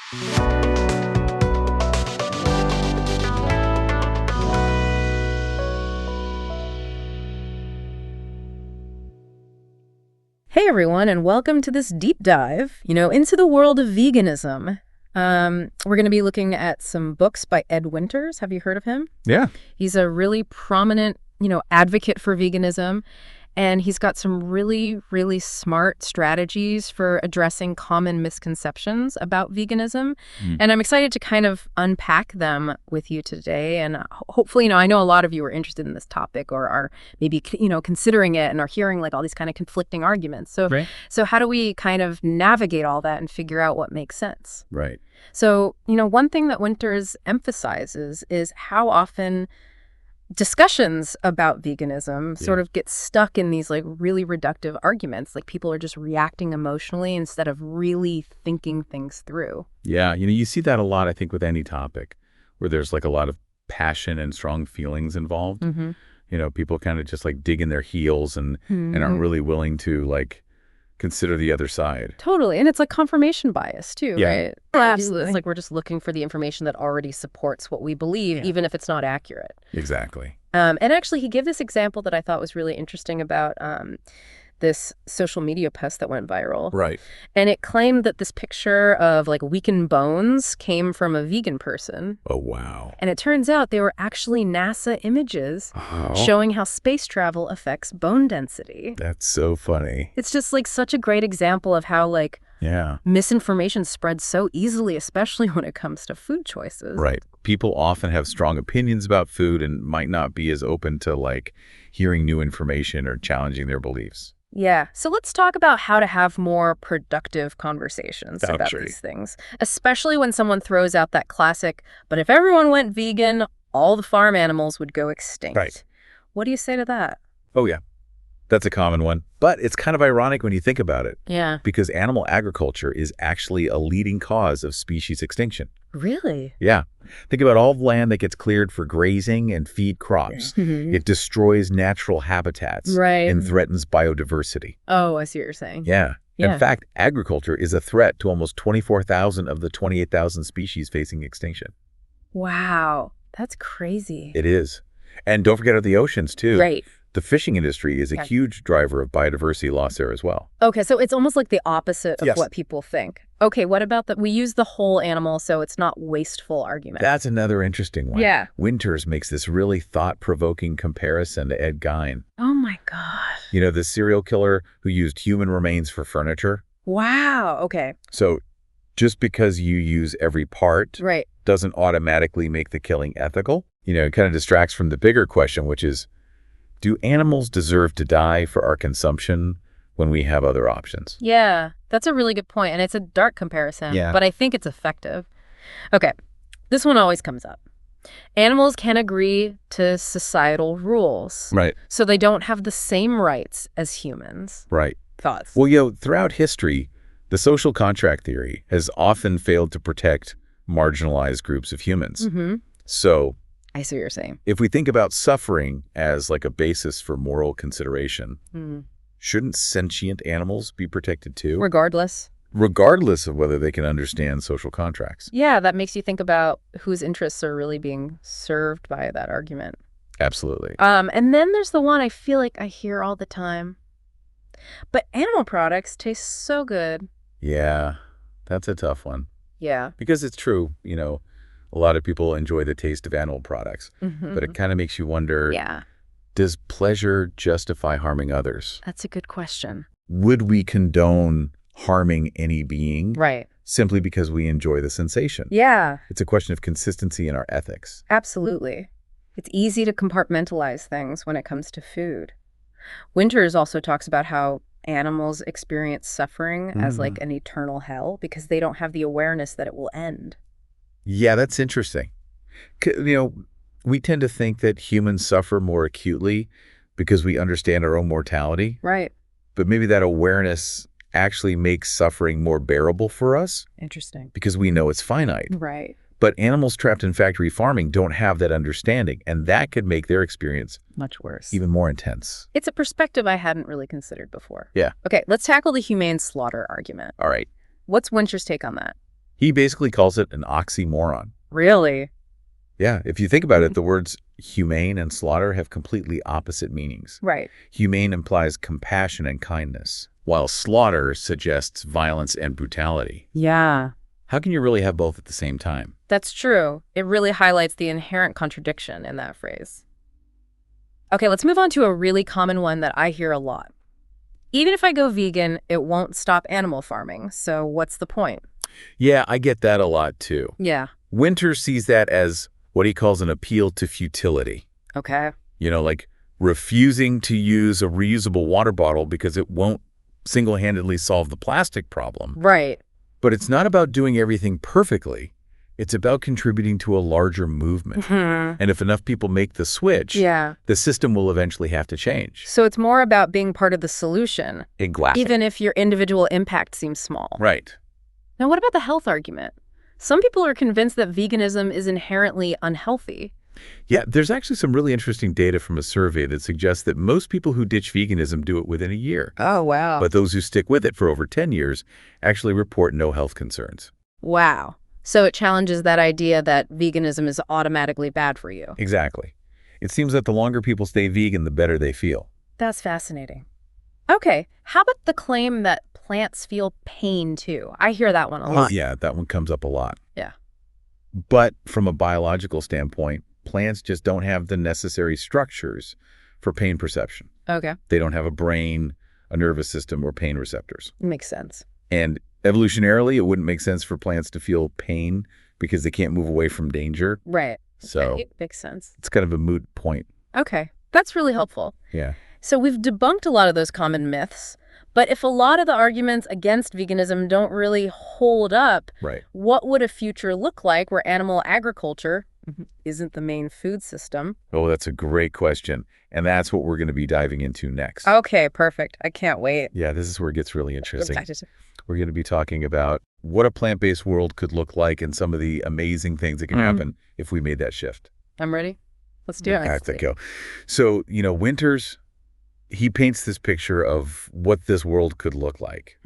Hey everyone, and welcome to this deep dive, into the world of veganism. We're going to be looking at some books by Ed Winters. Have you heard of him? Yeah. He's a really prominent, advocate for veganism, and he's got some really, really smart strategies for addressing common misconceptions about veganism. And I'm excited to kind of unpack them with you today. And hopefully, I know a lot of you are interested in this topic or are maybe, considering it and are hearing like all these kind of conflicting arguments. So how do we kind of navigate all that and figure out what makes sense? Right. So, one thing that Winters emphasizes is how often discussions about veganism sort of get stuck in these like really reductive arguments. Like people are just reacting emotionally instead of really thinking things through. Yeah. You see that a lot, I think, with any topic where there's like a lot of passion and strong feelings involved. People kind of just like dig in their heels and aren't really willing to like consider the other side. Totally. And it's like confirmation bias too, right? Absolutely. It's like we're just looking for the information that already supports what we believe, even if it's not accurate. Exactly. And actually, he gave this example that I thought was really interesting about this social media post that went viral. Right. And it claimed that this picture of like weakened bones came from a vegan person. Oh, wow. And it turns out they were actually NASA images showing how space travel affects bone density. That's so funny. It's just like such a great example of how like misinformation spreads so easily, especially when it comes to food choices. Right. People often have strong opinions about food and might not be as open to like hearing new information or challenging their beliefs. Yeah. So let's talk about how to have more productive conversations about these things, especially when someone throws out that classic, but if everyone went vegan, all the farm animals would go extinct. Right. What do you say to that? Oh, yeah. That's a common one. But it's kind of ironic when you think about it. Yeah. Because animal agriculture is actually a leading cause of species extinction. Really? Yeah. Think about all the land that gets cleared for grazing and feed crops. It destroys natural habitats and threatens biodiversity. Oh, I see what you're saying. Yeah. In fact, agriculture is a threat to almost 24,000 of the 28,000 species facing extinction. Wow. That's crazy. It is. And don't forget the oceans, too. Right. The fishing industry is a huge driver of biodiversity loss there as well. Okay, so it's almost like the opposite of what people think. Okay, what about that? We use the whole animal, so it's not wasteful argument. That's another interesting one. Yeah. Winters makes this really thought-provoking comparison to Ed Gein. Oh my gosh. The serial killer who used human remains for furniture. Wow, okay. So just because you use every part doesn't automatically make the killing ethical. It kind of distracts from the bigger question, which is, do animals deserve to die for our consumption when we have other options? Yeah, that's a really good point, and it's a dark comparison, but I think it's effective. Okay, this one always comes up. Animals can agree to societal rules. Right. So they don't have the same rights as humans. Right. Thoughts? Well, throughout history, the social contract theory has often failed to protect marginalized groups of humans. So I see what you're saying. if we think about suffering as like a basis for moral consideration, shouldn't sentient animals be protected too? Regardless Regardless of whether they can understand social contracts. Yeah, that makes you think about whose interests are really being served by that argument. Absolutely. And then there's the one I feel like I hear all the time. But animal products taste so good. Yeah, that's a tough one. Yeah. Because it's true, a lot of people enjoy the taste of animal products, but it kind of makes you wonder, does pleasure justify harming others? That's a good question. Would we condone harming any being simply because we enjoy the sensation? Yeah. It's a question of consistency in our ethics. Absolutely. It's easy to compartmentalize things when it comes to food. Winters also talks about how animals experience suffering as like an eternal hell because they don't have the awareness that it will end. Yeah, that's interesting. We tend to think that humans suffer more acutely because we understand our own mortality. Right. But maybe that awareness actually makes suffering more bearable for us. Interesting. Because we know it's finite. Right. But animals trapped in factory farming don't have that understanding, and that could make their experience much worse, even more intense. It's a perspective I hadn't really considered before. Yeah. Okay, let's tackle the humane slaughter argument. All right. What's Winter's take on that? He basically calls it an oxymoron. Really? Yeah, if you think about it, the words humane and slaughter have completely opposite meanings. Right. Humane implies compassion and kindness, while slaughter suggests violence and brutality. Yeah. How can you really have both at the same time? That's true. It really highlights the inherent contradiction in that phrase. Okay, let's move on to a really common one that I hear a lot. Even if I go vegan, it won't stop animal farming, so what's the point? Yeah, I get that a lot too. Yeah. Winter sees that as what he calls an appeal to futility. Okay. Like refusing to use a reusable water bottle because it won't single-handedly solve the plastic problem. Right. But it's not about doing everything perfectly. It's about contributing to a larger movement. Mm-hmm. And if enough people make the switch, the system will eventually have to change. So it's more about being part of the solution. Exactly. Even if your individual impact seems small. Right. Now, what about the health argument? Some people are convinced that veganism is inherently unhealthy. Yeah, there's actually some really interesting data from a survey that suggests that most people who ditch veganism do it within a year. Oh, wow. But those who stick with it for over 10 years actually report no health concerns. Wow. So it challenges that idea that veganism is automatically bad for you. Exactly. It seems that the longer people stay vegan, the better they feel. That's fascinating. Okay, how about the claim that plants feel pain too? I hear that one a lot. Yeah, that one comes up a lot. Yeah. But from a biological standpoint, plants just don't have the necessary structures for pain perception. Okay. They don't have a brain, a nervous system, or pain receptors. Makes sense. And evolutionarily, it wouldn't make sense for plants to feel pain because they can't move away from danger. Right. So okay. It makes sense. It's kind of a moot point. Okay. That's really helpful. Yeah. So we've debunked a lot of those common myths, but if a lot of the arguments against veganism don't really hold up, right, what would a future look like where animal agriculture isn't the main food system? Oh, that's a great question. And that's what we're going to be diving into next. Okay, perfect. I can't wait. Yeah, this is where it gets really interesting. We're going to be talking about what a plant-based world could look like and some of the amazing things that can happen if we made that shift. I'm ready. Let's do it. I have to go. So, Winters, he paints this picture of what this world could look like.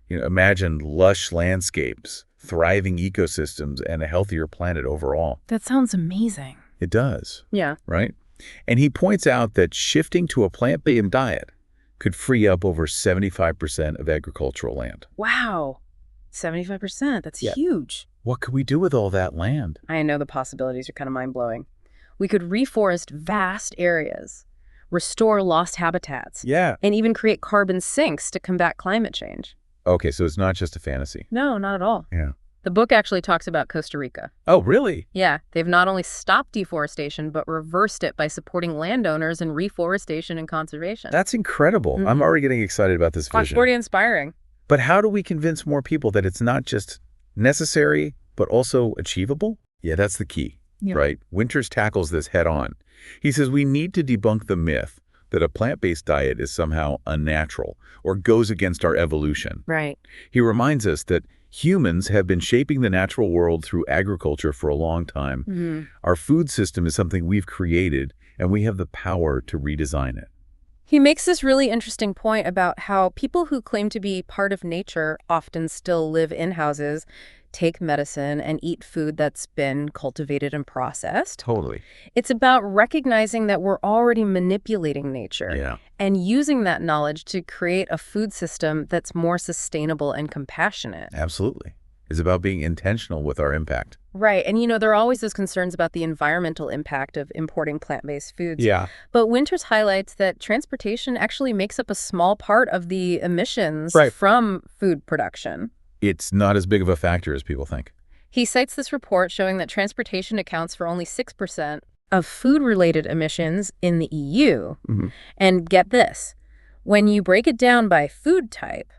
Imagine lush landscapes, thriving ecosystems, and a healthier planet overall. That sounds amazing. It does. Yeah. Right? And he points out that shifting to a plant-based diet could free up over 75% of agricultural land. Wow. 75%. That's huge. What could we do with all that land? I know the possibilities are kind of mind-blowing. We could reforest vast areas, restore lost habitats, and even create carbon sinks to combat climate change. Okay, so it's not just a fantasy. No, not at all. Yeah. The book actually talks about Costa Rica. Oh, really? Yeah. They've not only stopped deforestation, but reversed it by supporting landowners in reforestation and conservation. That's incredible. I'm already getting excited about this vision. It's pretty inspiring. But how do we convince more people that it's not just necessary, but also achievable? Yeah, that's the key, right? Winters tackles this head on. He says we need to debunk the myth that a plant-based diet is somehow unnatural or goes against our evolution. Right. He reminds us that humans have been shaping the natural world through agriculture for a long time. Our food system is something we've created, and we have the power to redesign it. He makes this really interesting point about how people who claim to be part of nature often still live in houses, take medicine, and eat food that's been cultivated and processed. Totally. It's about recognizing that we're already manipulating nature and using that knowledge to create a food system that's more sustainable and compassionate. Absolutely. It's about being intentional with our impact. Right. And, there are always those concerns about the environmental impact of importing plant-based foods. Yeah. But Winters highlights that transportation actually makes up a small part of the emissions from food production. It's not as big of a factor as people think. He cites this report showing that transportation accounts for only 6% of food-related emissions in the EU. And get this, when you break it down by food type,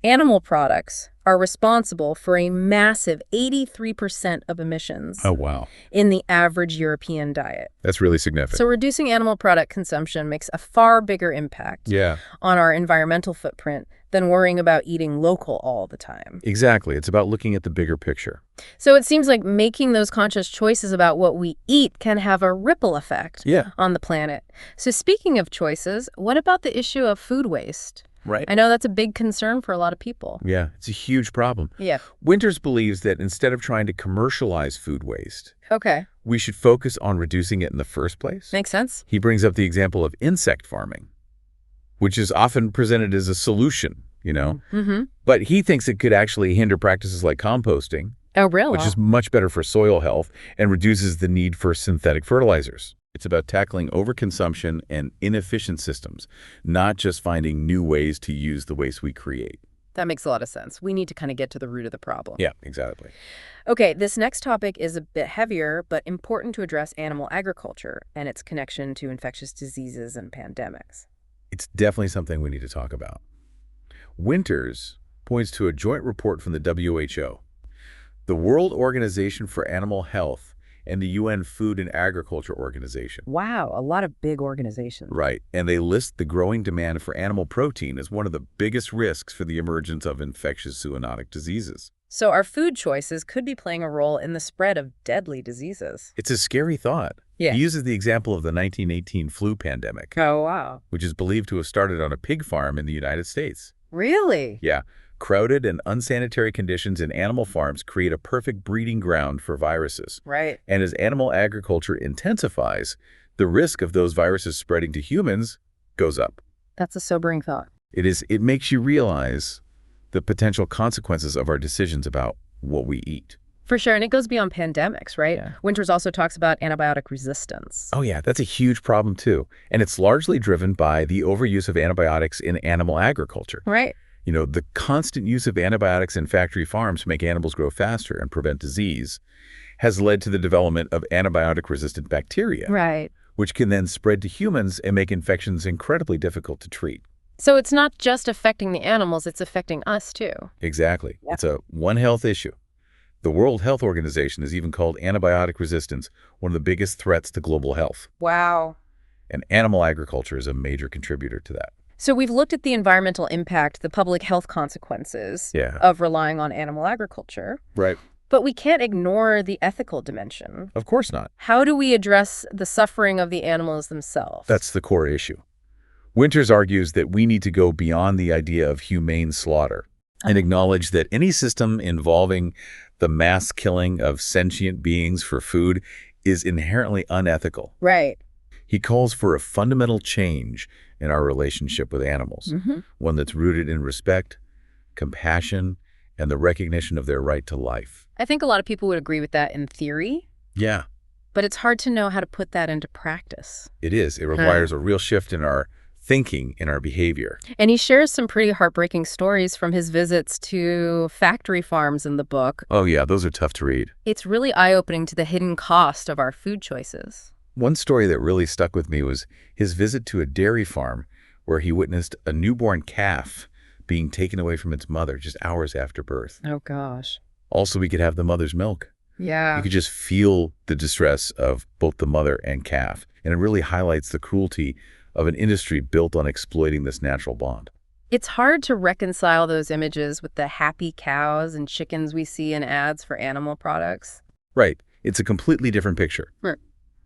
animal products are responsible for a massive 83% of emissions. Oh, wow. In the average European diet. That's really significant. So reducing animal product consumption makes a far bigger impact on our environmental footprint than worrying about eating local all the time. Exactly. It's about looking at the bigger picture. So it seems like making those conscious choices about what we eat can have a ripple effect on the planet. So speaking of choices, what about the issue of food waste? Right. I know that's a big concern for a lot of people. Yeah, it's a huge problem. Yeah. Winters believes that instead of trying to commercialize food waste, Okay. we should focus on reducing it in the first place. Makes sense. He brings up the example of insect farming, which is often presented as a solution, Mm-hmm. But he thinks it could actually hinder practices like composting, Oh, really? which is much better for soil health and reduces the need for synthetic fertilizers. It's about tackling overconsumption and inefficient systems, not just finding new ways to use the waste we create. That makes a lot of sense. We need to kind of get to the root of the problem. Yeah, exactly. Okay, this next topic is a bit heavier, but important to address animal agriculture and its connection to infectious diseases and pandemics. It's definitely something we need to talk about. Winters points to a joint report from the WHO, the World Organization for Animal Health, and the UN Food and Agriculture Organization. Wow, a lot of big organizations. Right, and they list the growing demand for animal protein as one of the biggest risks for the emergence of infectious zoonotic diseases. So our food choices could be playing a role in the spread of deadly diseases. It's a scary thought. Yeah. He uses the example of the 1918 flu pandemic, Oh, wow. which is believed to have started on a pig farm in the United States. Really? Yeah, crowded and unsanitary conditions in animal farms create a perfect breeding ground for viruses. Right. And as animal agriculture intensifies, the risk of those viruses spreading to humans goes up. That's a sobering thought. It makes you realize the potential consequences of our decisions about what we eat. For sure, and it goes beyond pandemics, right? Yeah. Winters also talks about antibiotic resistance. Oh yeah, that's a huge problem too. And it's largely driven by the overuse of antibiotics in animal agriculture. Right. The constant use of antibiotics in factory farms to make animals grow faster and prevent disease has led to the development of antibiotic-resistant bacteria, Right. which can then spread to humans and make infections incredibly difficult to treat. So it's not just affecting the animals, it's affecting us too. Exactly. Yeah. It's a One Health issue. The World Health Organization has even called antibiotic resistance one of the biggest threats to global health. Wow. And animal agriculture is a major contributor to that. So we've looked at the environmental impact, the public health consequences of relying on animal agriculture. Right. But we can't ignore the ethical dimension. Of course not. How do we address the suffering of the animals themselves? That's the core issue. Winters argues that we need to go beyond the idea of humane slaughter and acknowledge that any system involving the mass killing of sentient beings for food is inherently unethical. Right. He calls for a fundamental change in our relationship with animals, one that's rooted in respect, compassion, and the recognition of their right to life. I think a lot of people would agree with that in theory. Yeah. But it's hard to know how to put that into practice. It is. It requires a real shift in our thinking, in our behavior. And he shares some pretty heartbreaking stories from his visits to factory farms in the book. Oh yeah, those are tough to read. It's really eye-opening to the hidden cost of our food choices. One story that really stuck with me was his visit to a dairy farm where he witnessed a newborn calf being taken away from its mother just hours after birth. Oh, gosh. Also, we could have the mother's milk. Yeah. You could just feel the distress of both the mother and calf. And it really highlights the cruelty of an industry built on exploiting this natural bond. It's hard to reconcile those images with the happy cows and chickens we see in ads for animal products. Right. It's a completely different picture. Right.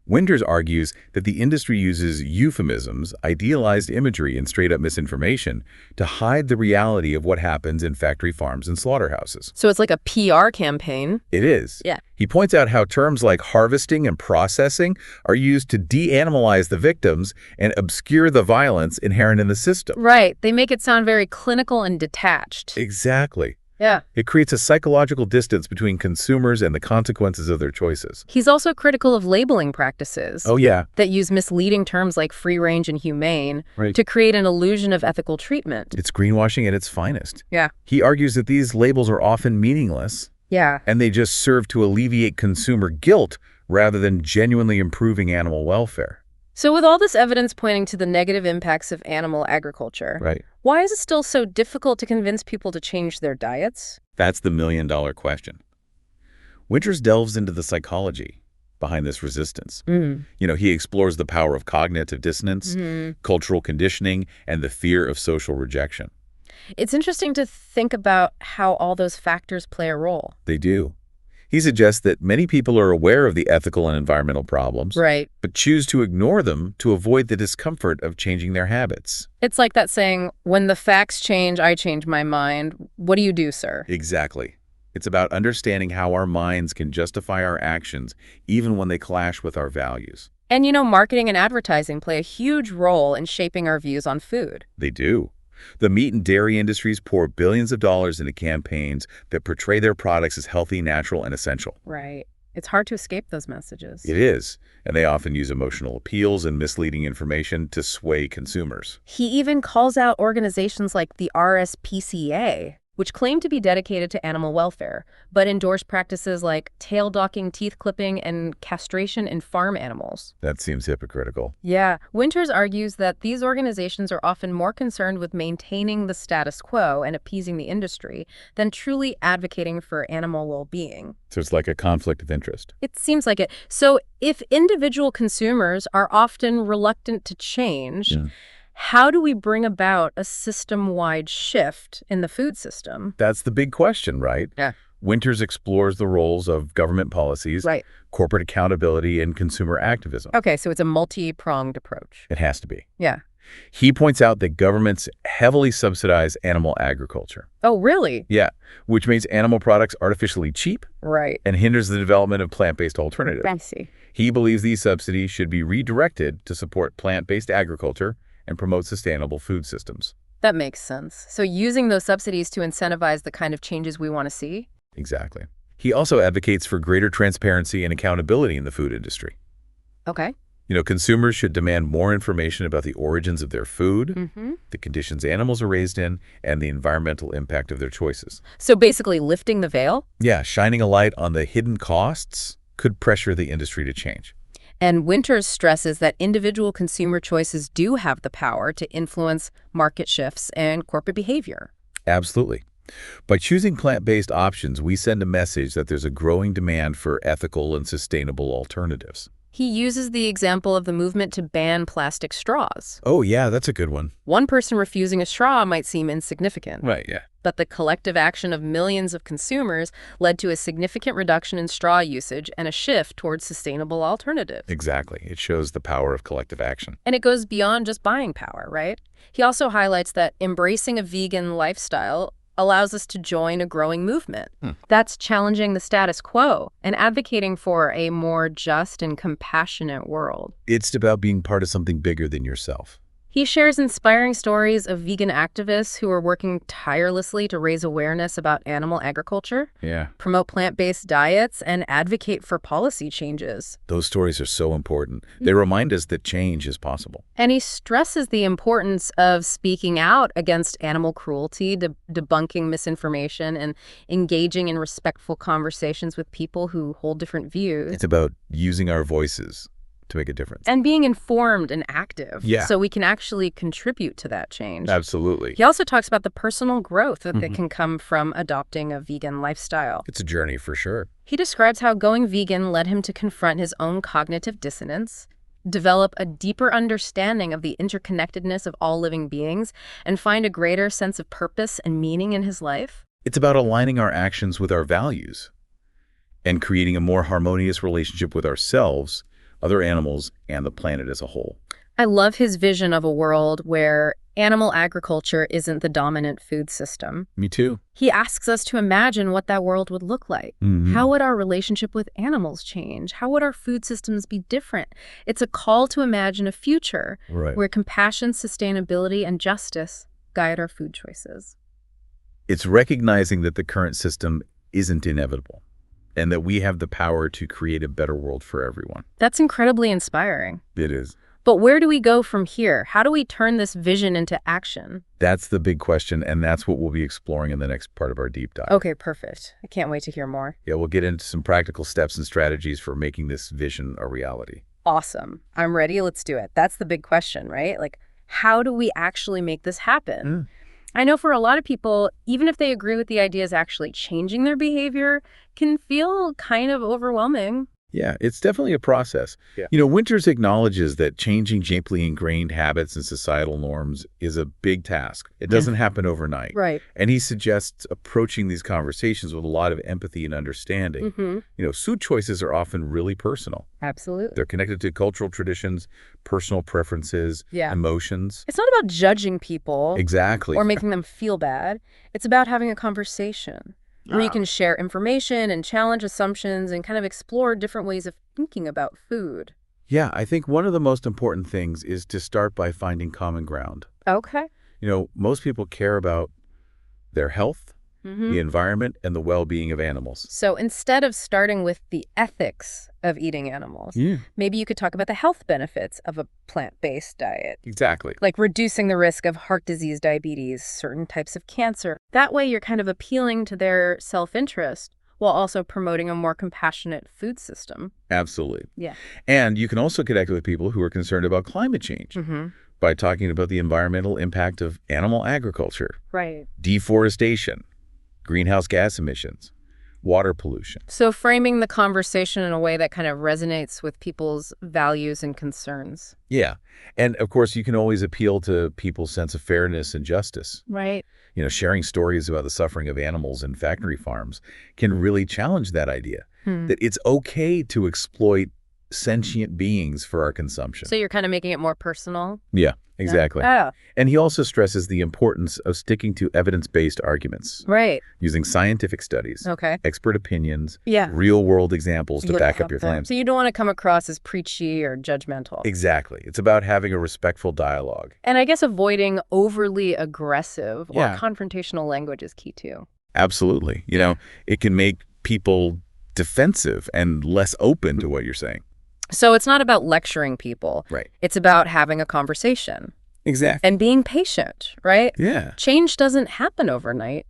Winters argues that the industry uses euphemisms, idealized imagery, and straight-up misinformation to hide the reality of what happens in factory farms and slaughterhouses. So it's like a PR campaign. It is. Yeah. He points out how terms like harvesting and processing are used to de-animalize the victims and obscure the violence inherent in the system. Right. They make it sound very clinical and detached. Exactly. Yeah. It creates a psychological distance between consumers and the consequences of their choices. He's also critical of labeling practices. Oh, yeah. That use misleading terms like free range and humane to create an illusion of ethical treatment. It's greenwashing at its finest. Yeah. He argues that these labels are often meaningless. Yeah. And they just serve to alleviate consumer guilt rather than genuinely improving animal welfare. So with all this evidence pointing to the negative impacts of animal agriculture, why is it still so difficult to convince people to change their diets? That's the million-dollar question. Winters delves into the psychology behind this resistance. He explores the power of cognitive dissonance, cultural conditioning, and the fear of social rejection. It's interesting to think about how all those factors play a role. They do. He suggests that many people are aware of the ethical and environmental problems, Right. but choose to ignore them to avoid the discomfort of changing their habits. It's like that saying, when the facts change, I change my mind. What do you do, sir? Exactly. It's about understanding how our minds can justify our actions even when they clash with our values. And marketing and advertising play a huge role in shaping our views on food. They do. The meat and dairy industries pour billions of dollars into campaigns that portray their products as healthy, natural, and essential. Right. It's hard to escape those messages. It is, and they often use emotional appeals and misleading information to sway consumers. He even calls out organizations like the RSPCA, which claim to be dedicated to animal welfare, but endorse practices like tail docking, teeth clipping, and castration in farm animals. That seems hypocritical. Yeah. Winters argues that these organizations are often more concerned with maintaining the status quo and appeasing the industry than truly advocating for animal well-being. So it's like a conflict of interest. It seems like it. So if individual consumers are often reluctant to change, how do we bring about a system-wide shift in the food system? That's the big question, right? Yeah. Winters explores the roles of government policies, Right. corporate accountability, and consumer activism. Okay, so it's a multi-pronged approach. It has to be. Yeah. He points out that governments heavily subsidize animal agriculture. Oh, really? Yeah, which makes animal products artificially cheap Right. and hinders the development of plant-based alternatives. I see. He believes these subsidies should be redirected to support plant-based agriculture and promote sustainable food systems. That makes sense. So using those subsidies to incentivize the kind of changes we want to see? Exactly. He also advocates for greater transparency and accountability in the food industry. Okay. Consumers should demand more information about the origins of their food, Mm-hmm. the conditions animals are raised in, and the environmental impact of their choices. So basically lifting the veil? Yeah, shining a light on the hidden costs could pressure the industry to change. And Winters stresses that individual consumer choices do have the power to influence market shifts and corporate behavior. Absolutely. By choosing plant-based options, we send a message that there's a growing demand for ethical and sustainable alternatives. He uses the example of the movement to ban plastic straws. Oh, yeah, that's a good one. One person refusing a straw might seem insignificant. Right, yeah. But the collective action of millions of consumers led to a significant reduction in straw usage and a shift towards sustainable alternatives. Exactly. It shows the power of collective action. And it goes beyond just buying power, right? He also highlights that embracing a vegan lifestyle allows us to join a growing movement. That's challenging the status quo and advocating for a more just and compassionate world. It's about being part of something bigger than yourself. He shares inspiring stories of vegan activists who are working tirelessly to raise awareness about animal agriculture, promote plant-based diets, and advocate for policy changes. Those stories are so important. They remind us that change is possible. And he stresses the importance of speaking out against animal cruelty, debunking misinformation, and engaging in respectful conversations with people who hold different views. It's about using our voices to make a difference. And being informed and active, Yeah. so we can actually contribute to that change. Absolutely. He also talks about the personal growth that can come from adopting a vegan lifestyle. It's a journey for sure. He describes how going vegan led him to confront his own cognitive dissonance, develop a deeper understanding of the interconnectedness of all living beings, and find a greater sense of purpose and meaning in his life. It's about aligning our actions with our values and creating a more harmonious relationship with ourselves, other animals, and the planet as a whole. I love his vision of a world where animal agriculture isn't the dominant food system. Me too. He asks us to imagine what that world would look like. How would our relationship with animals change? How would our food systems be different? It's a call to imagine a future where compassion, sustainability, and justice guide our food choices. It's recognizing that the current system isn't inevitable and that we have the power to create a better world for everyone. That's incredibly inspiring. It is. But where do we go from here? How do we turn this vision into action? That's the big question, and that's what we'll be exploring in the next part of our deep dive. Okay, perfect. I can't wait to hear more. Yeah, we'll get into some practical steps and strategies for making this vision a reality. Awesome. I'm ready. Let's do it. That's the big question, right? Like, how do we actually make this happen? I know for a lot of people, even if they agree with the ideas actually changing their behavior, can feel kind of overwhelming. Yeah, it's definitely a process. Yeah. Winters acknowledges that changing deeply ingrained habits and societal norms is a big task. It doesn't happen overnight. Right. And he suggests approaching these conversations with a lot of empathy and understanding. Food choices are often really personal. Absolutely. They're connected to cultural traditions, personal preferences, emotions. It's not about judging people. Exactly. Or making them feel bad. It's about having a conversation where you can share information and challenge assumptions and kind of explore different ways of thinking about food. Yeah, I think one of the most important things is to start by finding common ground. Okay. Most people care about their health, the environment, and the well-being of animals. So instead of starting with the ethics of eating animals, maybe you could talk about the health benefits of a plant-based diet. Exactly. Like reducing the risk of heart disease, diabetes, certain types of cancer. That way you're kind of appealing to their self-interest while also promoting a more compassionate food system. Absolutely. Yeah. And you can also connect with people who are concerned about climate change by talking about the environmental impact of animal agriculture, deforestation, greenhouse gas emissions, water pollution. So framing the conversation in a way that kind of resonates with people's values and concerns. Yeah. And of course, you can always appeal to people's sense of fairness and justice. Right. Sharing stories about the suffering of animals in factory farms can really challenge that idea that it's okay to exploit sentient beings for our consumption. So you're kind of making it more personal? Yeah, exactly. Yeah. And he also stresses the importance of sticking to evidence-based arguments. Right. Using scientific studies, expert opinions, real-world examples to back up your claims. So you don't want to come across as preachy or judgmental. Exactly. It's about having a respectful dialogue. And I guess avoiding overly aggressive or confrontational language is key too. Absolutely. It can make people defensive and less open to what you're saying. So it's not about lecturing people. Right. It's about having a conversation. Exactly. And being patient, right? Yeah. Change doesn't happen overnight.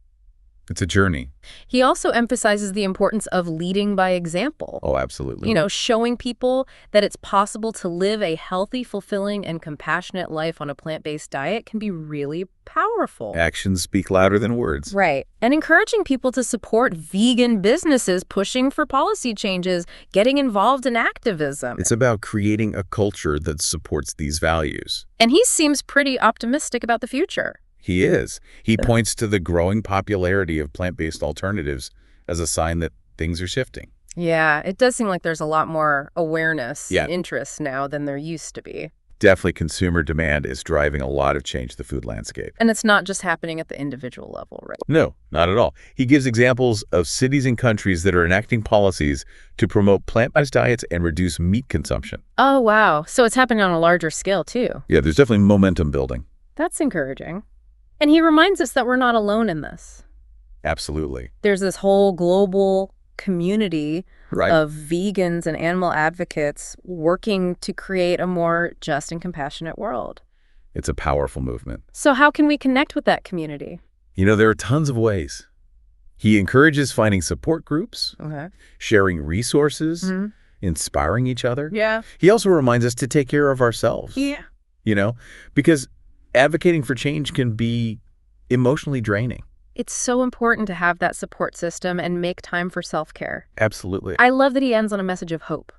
It's a journey. He also emphasizes the importance of leading by example. Oh, absolutely. Showing people that it's possible to live a healthy, fulfilling, and compassionate life on a plant-based diet can be really powerful. Actions speak louder than words. Right. And encouraging people to support vegan businesses pushing for policy changes, getting involved in activism. It's about creating a culture that supports these values. And he seems pretty optimistic about the future. He is. He points to the growing popularity of plant-based alternatives as a sign that things are shifting. Yeah, it does seem like there's a lot more awareness and interest now than there used to be. Definitely consumer demand is driving a lot of change to the food landscape. And it's not just happening at the individual level, right? No, not at all. He gives examples of cities and countries that are enacting policies to promote plant-based diets and reduce meat consumption. Oh, wow. So it's happening on a larger scale, too. Yeah, there's definitely momentum building. That's encouraging. And he reminds us that we're not alone in this. Absolutely. There's this whole global community of vegans and animal advocates working to create a more just and compassionate world. It's a powerful movement. So how can we connect with that community? There are tons of ways. He encourages finding support groups, sharing resources, inspiring each other. Yeah. He also reminds us to take care of ourselves. Yeah. Because advocating for change can be emotionally draining. It's so important to have that support system and make time for self-care. Absolutely. I love that he ends on a message of hope.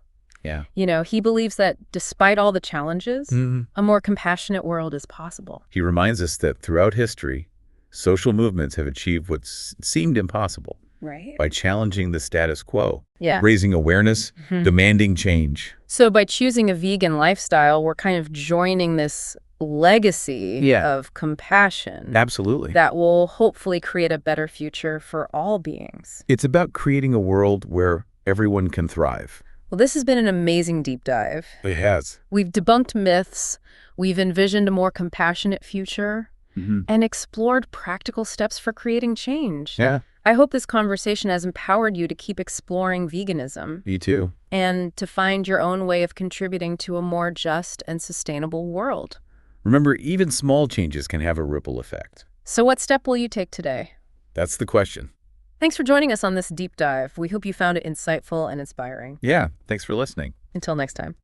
Yeah. He believes that despite all the challenges, a more compassionate world is possible. He reminds us that throughout history, social movements have achieved what seemed impossible. Right. By challenging the status quo, Yeah. raising awareness, demanding change. So by choosing a vegan lifestyle, we're kind of joining this legacy of compassion. Absolutely. That will hopefully create a better future for all beings. It's about creating a world where everyone can thrive. Well, this has been an amazing deep dive. It has. We've debunked myths, we've envisioned a more compassionate future, and explored practical steps for creating change. Yeah. I hope this conversation has empowered you to keep exploring veganism. Me too. And to find your own way of contributing to a more just and sustainable world. Remember, even small changes can have a ripple effect. So what step will you take today? That's the question. Thanks for joining us on this deep dive. We hope you found it insightful and inspiring. Yeah, thanks for listening. Until next time.